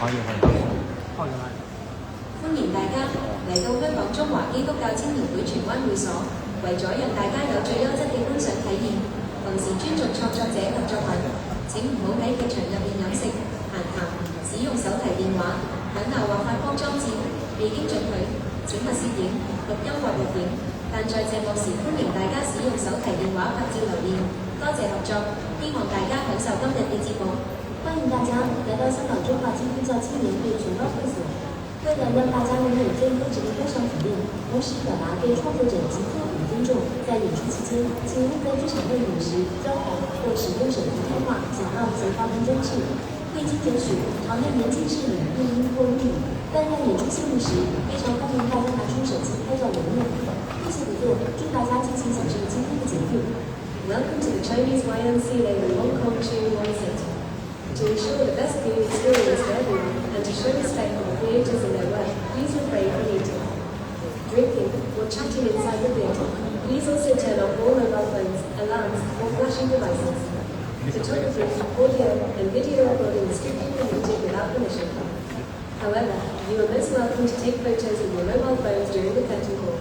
歡迎大家嚟到香港中華基督教青年會荃灣會所，為咗讓大家有最優質嘅觀賞體驗，同時尊重創作者及作品，請唔好喺劇場入面飲食、閒談、使用手提電話、響鬧或發光裝置，未經准許，請勿攝影、錄音或錄影。但在謝幕時，歡迎大家使用手提電話拍照留念。多謝合作，希望大家享受今日嘅節目。歡迎大家來到香港中華基督教青年會荃灣會所。為了讓大家能有最優質的觀賞體驗，同時表達對創作者及作品的尊重，在演出期間，請勿在劇場內飲食、交談或使用手機電話、講話及發文裝置。未經准許，場內嚴禁攝影、錄音或錄影。但在演出謝幕時，非常歡迎大家拿出手機拍照留念。謝謝合作，祝大家盡情享受今天的節目。Welcome to the Chinese YMCA in Hong Kong Chuen Wan Center. To ensure the best viewing experience for everyone and to show respect for the creators and their work, please refrain from eating, drinking, or chatting inside the theatre. Please also turn off all mobile phones, alarms, or flashing devices. Photography, audio, and video recording is strictly prohibited without permission. However, you are most welcome to take photos with your mobile phones during the curtain call.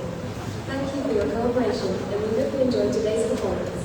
Thank you for your cooperation, and we hope you enjoyed today's performance.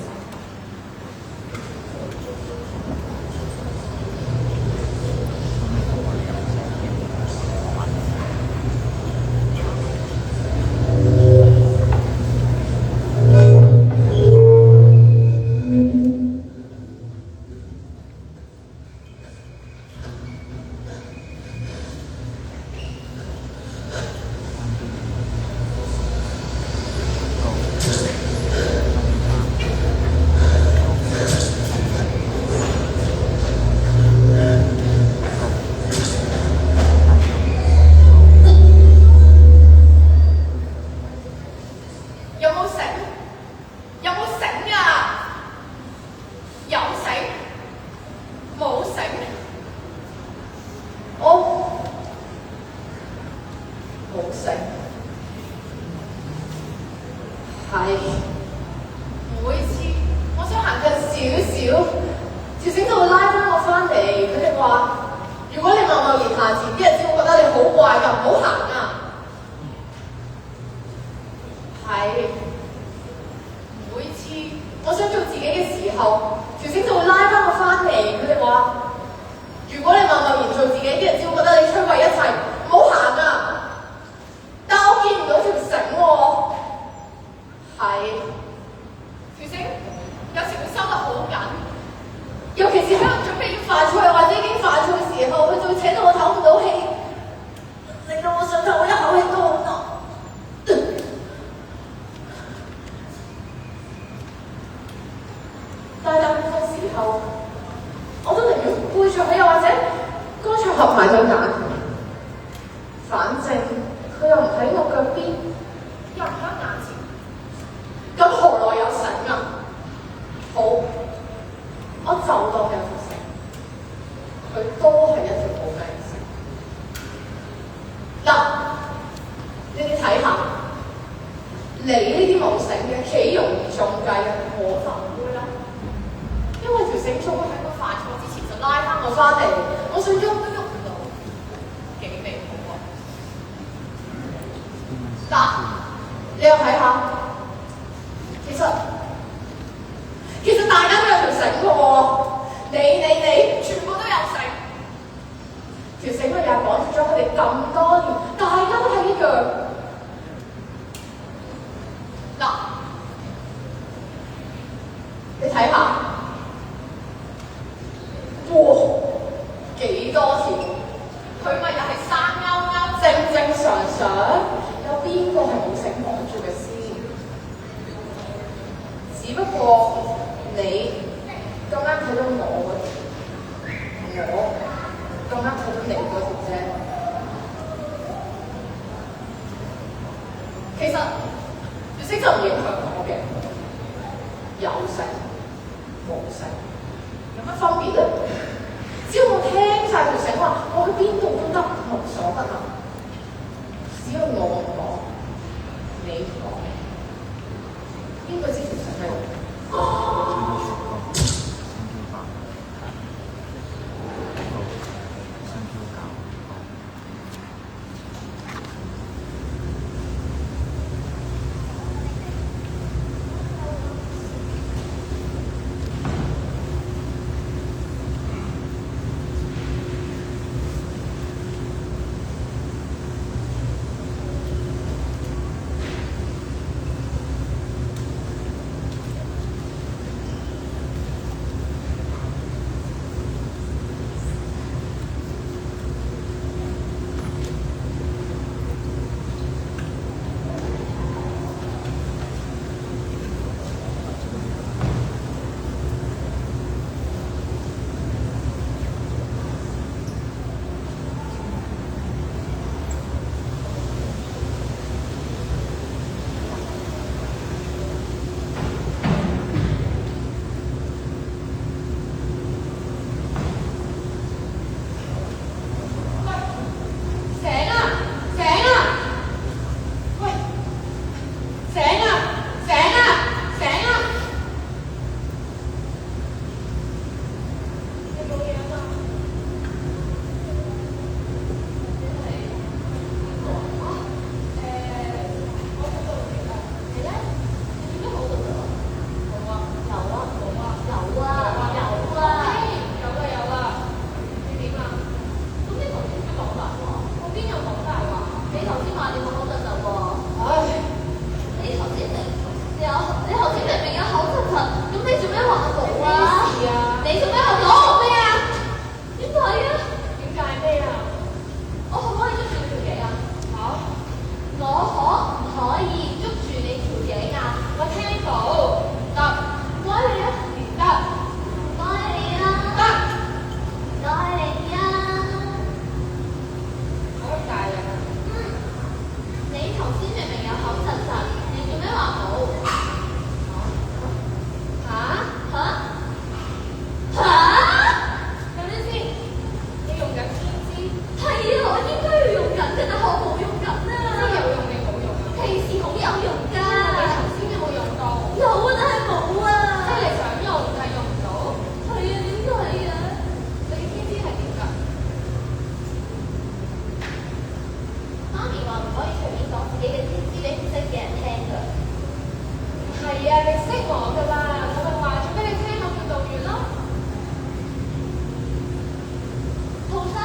真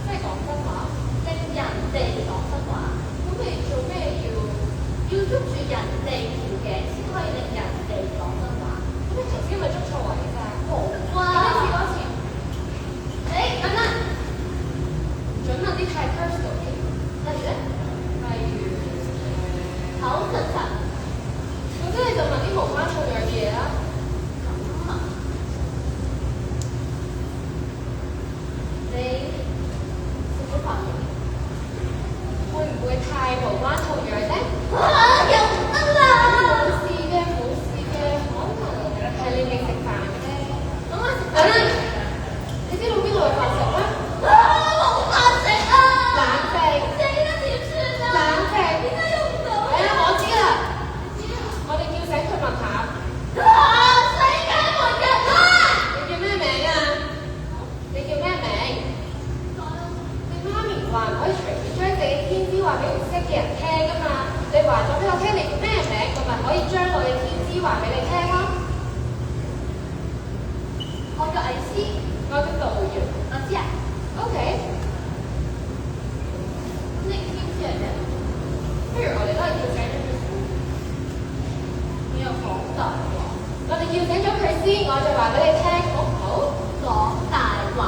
即係講真話，令人哋講真話。咁你做咩要捉住人哋條頸先可以令人哋講真話？咁你頭先咪捉錯位咋？冇啊！咁你試多次。等等，唔準問啲太 personal 嘅。例如咧？例如口實實。總之你就問啲無關痛癢嘅嘢啦。咁啊？你食咗飯未？會唔會太無關痛癢咧？又唔得啦！冇事嘅，可能係你未食飯啫。咁啊，食飯啦！你知道邊度有飯食咩？冇飯食啊！冷靜！死啦！點算啊？冷靜！點解用唔到？我知啦。我哋叫醒佢問下。世界末日啦！你叫咩名啊？你叫咩名？你媽咪話唔可以隨便將自己天資話俾唔識嘅人聽㗎嘛？你話咗俾我聽你叫咩名，我咪可以將我嘅天資話俾你聽咯。我叫藝師，我叫導員，我知啊。OK。咁你天資係咩？不如我哋都係叫醒咗佢先。你又講大話。我哋叫醒咗佢先，我就話俾你聽，好唔好？講大話。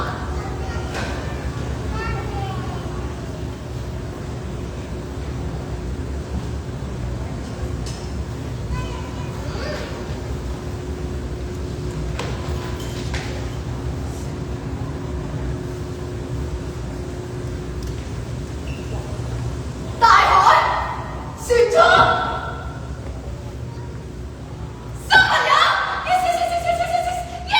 大海，船艙，新朋友 ，yes yes yes yes yes yes yes。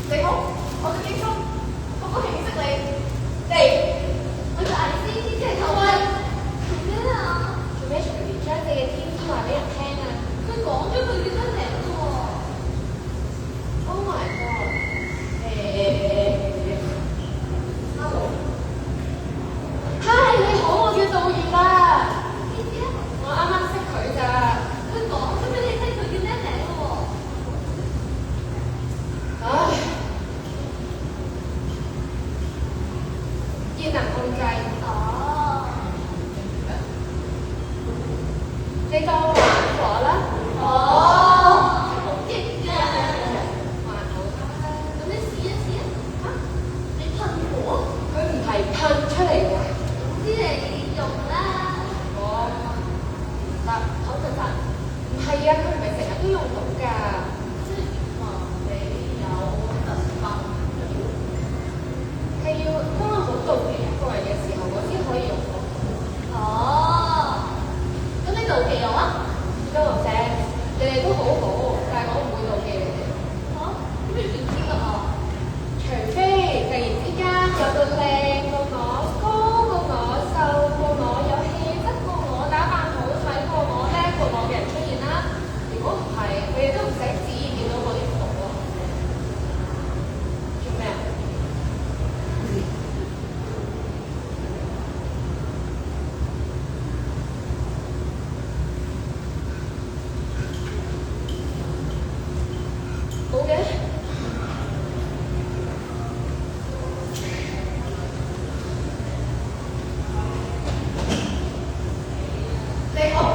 你好，我叫京聰，好高興認識你。我叫藝師，天資係透威。做咩啊？做咩隨便將你嘅天資話俾人聽啊？佢講咗佢嘅真名喎。Oh my god！Hello。嗨，你好，我叫導員啦。點知啊？我啱啱識佢咋。佢講咗俾你聽佢叫咩名喎？唉。熱能控制。哦。你當我玩火啦。哦。好勁㗎。還好啦。咁你試一試啊。嚇？你噴火？佢唔係噴出嚟㗎。總之你用啦。哦。得，口實實。唔係啊，佢唔係成日都用到㗎。即係點啊？你有特訓？係要當我好妒忌一個人嘅時候，我先可以用到。哦。咁你妒忌我啊？多謝，你哋都好好，但係我唔會妒忌你哋。嚇？咁你點知㗎啊？除非突然之間有個靚過我、高過我、瘦過我、有氣質過我、打扮好睇過我、叻過我嘅人出現啦。如果唔係，佢哋都唔使旨意見到我啲服喎。做咩啊？冇嘅。你好，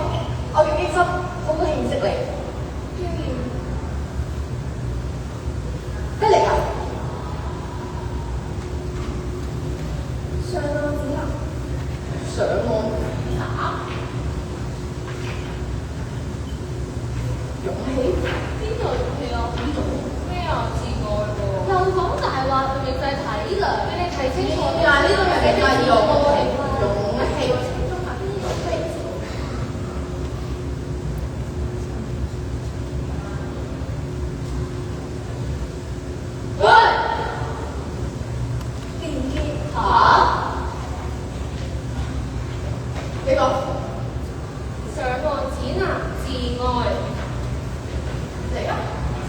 我叫京森，好高興認識你。咩嚟㗎？上岸指南。上岸指南。勇氣？邊度勇氣啊？邊度？咩啊？自愛喎。又講大話，佢咪就係體諒。俾你睇清楚。嗱，呢個人係勇氣。喂！見唔見？嚇？你講。上岸指南，自愛。嚟啊！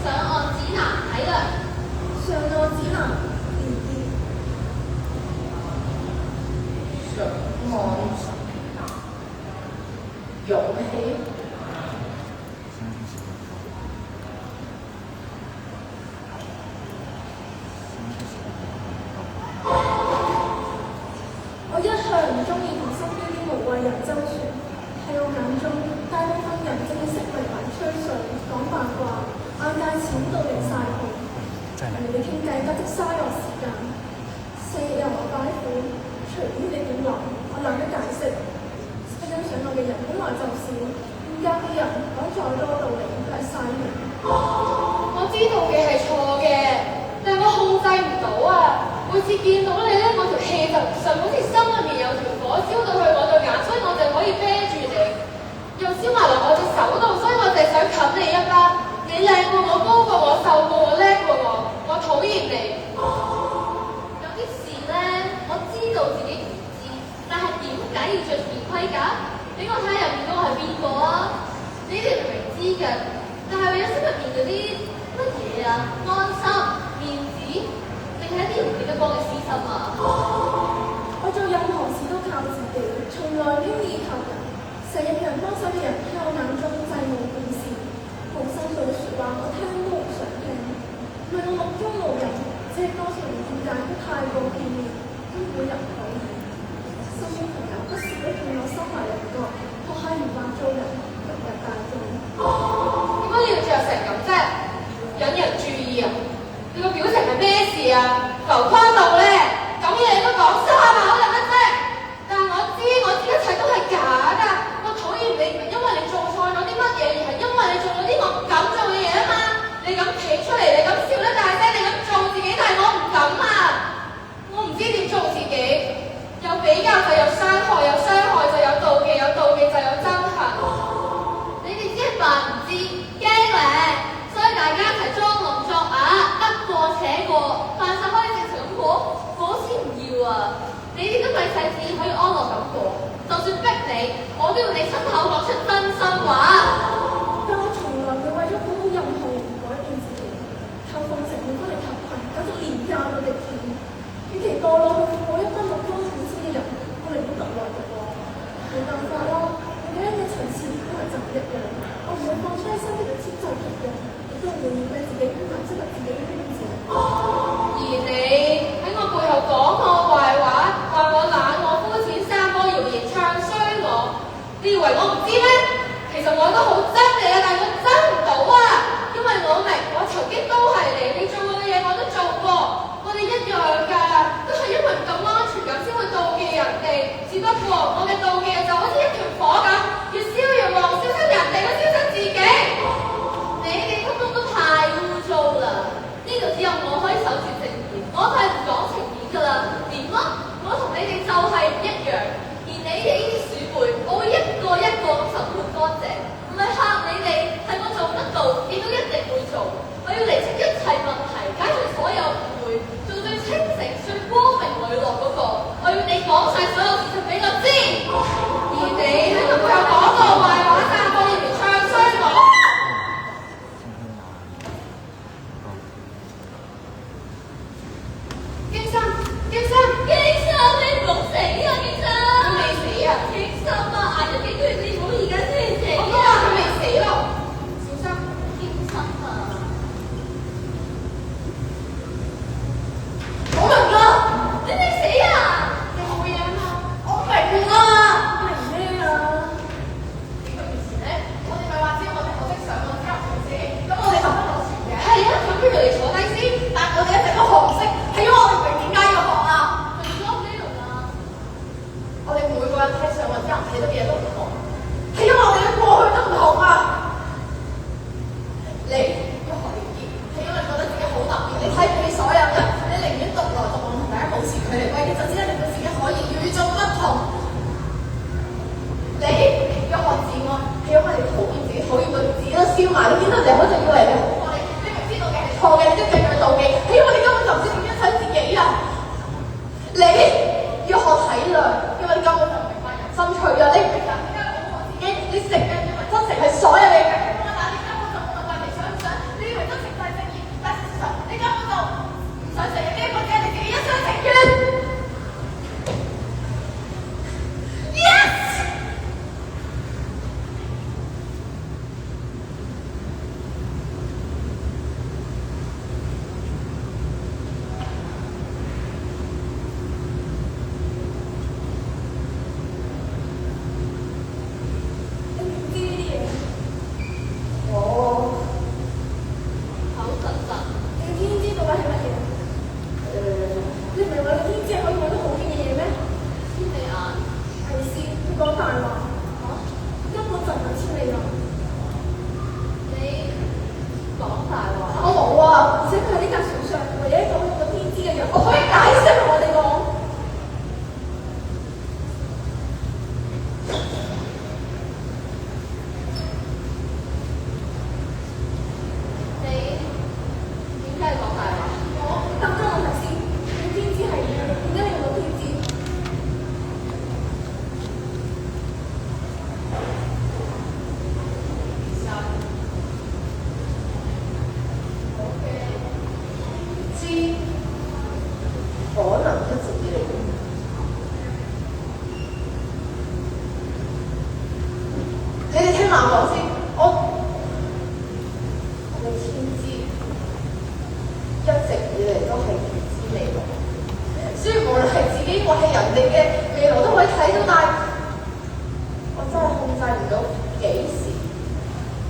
上岸指南，體諒。上岸指南，見唔見？上岸指南，勇勇氣。我一向唔中意同身邊啲無謂人周旋，喺我眼中，大部分人淨係識為民吹水、講八卦，眼界淺到離晒譜。人哋傾偈簡直嘥我時間，成日由我擺款，隨於你點諗，我懶得解釋。識欣賞我嘅人本來就少，唔夾嘅人講再多道理都係嘥氣。我知道嘅係錯嘅，但我控制唔到啊！每次見到你咧，我條氣就唔順，好似心裏面有條火燒到去我對眼，所以我就可以啤住你，又燒埋落我隻手度，所以我就係想冚你一巴。你靚過我，高過我，瘦過我，叻過我討厭你。有啲事咧，我知道自己唔知，但係點解要着住件盔甲？俾我睇下入面嗰個係邊個啊？你哋明明知嘅，但係為咗心入面嗰啲乜嘢啊？安心、面子，定係一啲唔記得幫嘅私心啊？我做任何事都靠自己，從來唔依靠人。成日叫人幫手嘅人喺我眼中就係冇本事，好心對嘅説話我聽都唔想聽。唔係我目中無人，只係多數人點解都太過片面，根本入唔到眼。身邊朋友不時都勸我收埋兩個，學下如何做人，融入大眾。點解你要着成咁啫？引人注意啊！你個表情係咩事啊？浮誇到咧，咁嘢你都講沙口人乜啫？但係我知一切都係假㗎。我討厭你唔係因為你做錯咗啲乜嘢，而係因為你做咗啲我唔敢做嘅嘢啊嘛！你咁企出嚟，你咁笑得大聲，你咁做自己，但係我唔敢啊！我唔知點做自己，有比較就有傷害，有傷害就有妒忌，有妒忌就有憎恨。你哋只係扮唔知，驚咧，所以大家一齊裝聾作啞，得過且過，扮晒可以正常咁過，我先唔要啊！你哋都咪細子可以安樂咁過，就算逼你，我都要你親口講出真心話。但我從來唔會為咗討好任何人改變自己，靠奉承換翻嚟求貧，簡直廉價到極點。與其墮落去我一班目光眩眩嘅人，我寧願獨來獨往。冇辦法啦，每個人嘅層次都係就唔一樣，我唔會放低身邊嘅遷就別人，亦都唔會面對自己偏袒適合自己嘅圈子。而你喺我背後講我壞話，話我懶，我膚淺，散播謠言，唱衰我，你以為我唔知咩？其實我都好憎你啊，但係我憎唔到啊，因為我明我曾經都係你做過嘅嘢我都做過，我哋一樣㗎，都係因為唔夠安全感先會妒忌人哋，只不過我嘅妒忌就好似一團火咁，越燒越旺，燒親人哋都燒親自己。你哋根本都太污糟啦！呢度只有我可以守住正義，我就係唔講情面㗎啦，點啊？我同你哋就係唔一樣，而你哋呢啲鼠輩，我會一個一個咁審判乾淨，唔係嚇你哋，係我做得到，亦都一定會做。我要釐清一切問題，解除所有誤會，做最清醒、最光明磊落嗰個。我要你講晒所有事情俾我知，而你喺我背後講個壞話，散播謠言，唱衰我。經生，經生，經生，你唔好死啊！經生，佢未死啊！經生啊，捱咗幾個月，你唔好而家先死我都話佢未死咯。小心，經生啊！我明啦，你未死啊？你冇嘢啊嘛？我明啦。明咩啊？幾個月前咧，我哋咪話知我哋學識上網交友先，咁我哋就不落船嘅。係啊，咁不如你坐低先。但我哋一直都學唔識，係因為我哋唔明點解要學啊！做咗咩用啊？我哋每個人睇上網之後睇到嘅嘢都唔同，係因為我哋嘅過去都唔同啊！你要學連結，係因為覺得自己好特別，你睇唔起所有人，你寧願獨來獨往同大家保持距離，為嘅就只係令到自己可以與眾不同。你要學自愛，係因為你討厭自己，討厭到自己都燒埋，你見到人哋好就以為你好過你，你明知道嘅係錯嘅，你都繼續妒忌，係因為你根本就唔知點樣睇自己啊！你要學體諒，因為你根本就唔明白人心脆弱，你唔明白點解我愛自己，你承認因為真誠係所有嘢嘅，但係你根本就冇問題，你想唔想？你以為真誠就係正義，但事實上你根本就唔想承認呢一個只係你自己一廂情願。Yes！冷講先，我嘅天資一直以嚟都係預知未來，雖然無論係自己或係人哋嘅未來都可以睇到，但係我真係控制唔到幾時，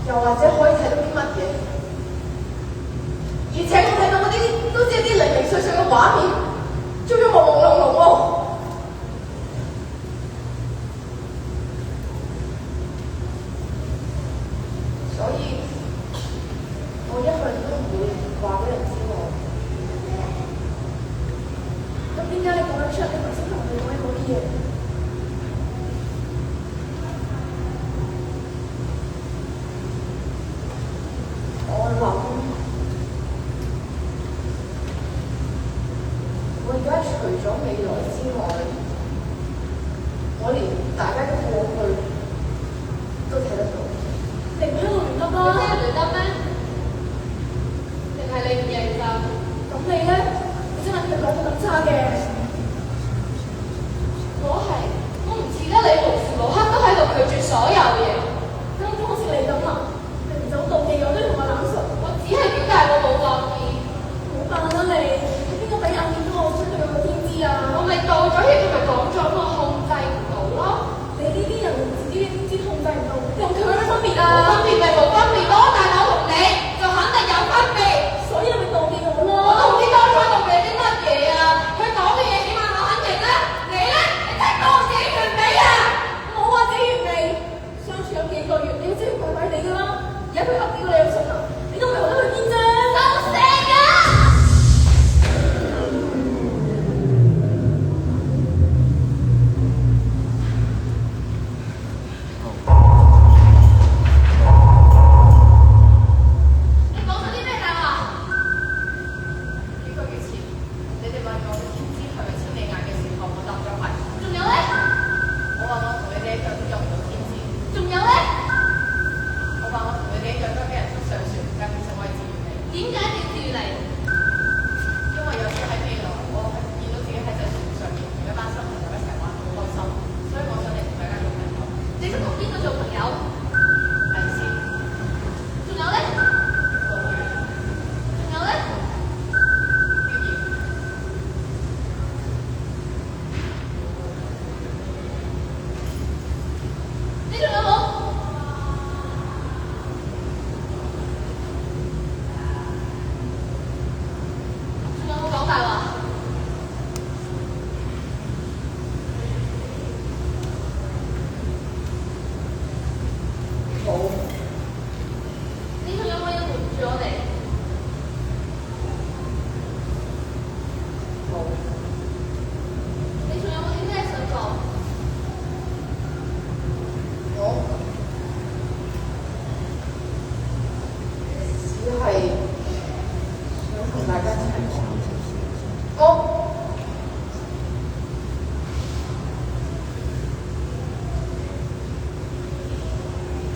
又或者可以睇到啲乜嘢，而且我睇到嗰啲都只係啲零零碎碎嘅畫面，仲要朦朦朧朧喎。所以，我一向都唔會話俾人知我。咁點解你講得出你頭先同佢講嘅嗰啲嘢？我諗，我而家除咗未來之外，我連大家嘅過去都睇得到。你唔喺度亂噏你啦！真係唔得咩？定係你唔認真？咁你咧？你真係佢講到咁差嘅？我唔似得你無時無刻都喺度拒絕所有嘢。根本好似你咁啊！你唔走妒忌我都同我冷述。我只係表達我冇惡意。好扮啦你！你邊個俾眼見到我出去個天資啊？我咪道咗歉同埋講咗，我控制唔到咯。你呢啲人自己嘅天資控制唔到，你同佢有咩分別冇啊？分別咪冇分別咯，但係我同你就肯定有分別。所以你咪妒忌我咯。我都唔知當初妒忌啲乜嘢啊！佢講嘅嘢起碼我肯定啦，你咧，你真係當自己完美啊！冇話自己完美，相處咗幾個月，你都知佢怪怪地噶啦。而家佢噏幾個你又信啊？你都唔係覺得佢堅啫？收聲啊！你講咗啲咩大話？幾個月前，你哋問我嘅天資係咪千里眼嘅時候，我答咗係。仲有咧？我話我同你哋一樣都有唔到天資。仲有咧？我話我同你哋一樣都係俾人捉上船，但其實我係自願嚟。點解你自願嚟？因為有時喺未來，我係見到自己喺隻船上面同一班新朋友一齊玩，好開心，所以我想嚟同大家做朋友。你想同邊個做朋友？係先，仲有咧？我會仲有咧？表演。你仲有冇？仲有冇講大話？冇，你仲有冇要瞞住我哋？冇，你仲有冇啲咩想講？我只係想同大家一齊講。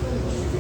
對唔住，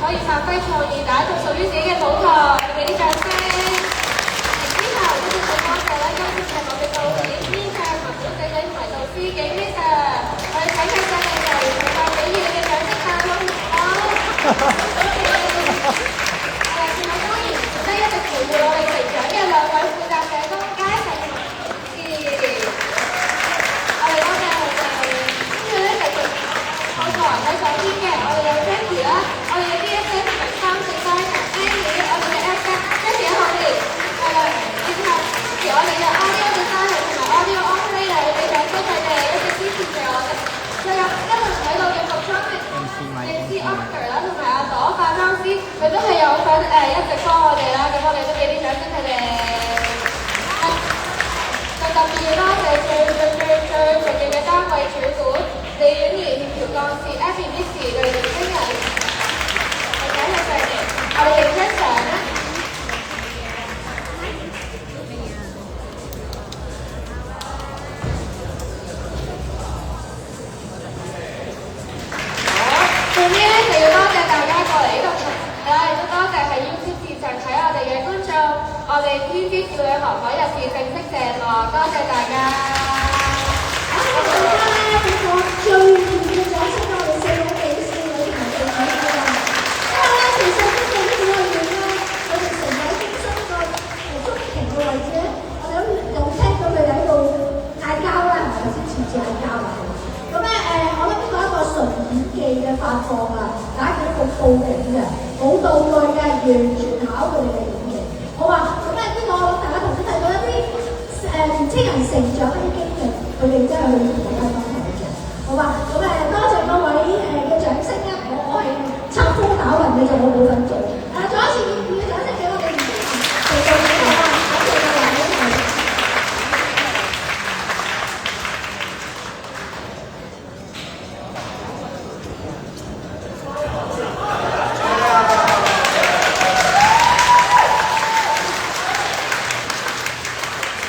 可以發揮創意，打造屬於自己嘅舞台，俾啲掌聲。之後呢啲好多謝咧，今次係我嘅導演、編劇、文本寫仔同埋導師景呢 Sir， 我哋請佢上嚟同教俾你嘅掌聲好唔好？另外當然值得一直陪伴我哋成長嘅兩位負責社工嘉誠同埋志，我哋多謝佢哋。跟住咧繼續後台喺左邊嘅，我哋有 Jackie 啦，我哋有 DSA 同埋3.9Annie， 我哋嘅 F7，Jackie 喺後邊，係啦，然後我哋嘅 Audio Designer 同埋 Audio Operator， 你哋掌聲佢哋一直支持住我哋。仲有一輪喺度嘅服裝MC Oscar 啦，同埋阿朵化妝師，佢都係有份一直幫我哋啦，咁我哋都俾啲掌聲佢哋。就特別要多謝最重要嘅單位主管，李婉儀協調幹事 Abby Miss 佢哋年輕人，我請佢上嚟，我哋影張相啦。最尾咧就要多謝大家過嚟呢度睇啦，亦都多謝係 YouTube 線上睇我哋嘅觀眾，我哋天之少女航海日誌正式謝幕，多謝大家。好，大家咧俾我最熱烈嘅掌聲，我哋4位美少女同埋地主啦。因為咧，其實呢個呢裏面咧，我哋成日經新個中庭嘅位置咧，我哋有聽到佢哋喺度嗌交啦，係咪先？似嗌交啊！咁咧我諗呢個係一個純演技嘅發放啊，大家見到好報警嘅，冇道具嘅，完全考佢哋嘅演技。好啊，咁咧呢個我諗大家頭先睇到一啲年青人成長嘅經歷，佢哋真係去同大家分享嘅。好啊，咁多謝各位嘅掌聲咧，我係插科打諢，你就冇份做。再一次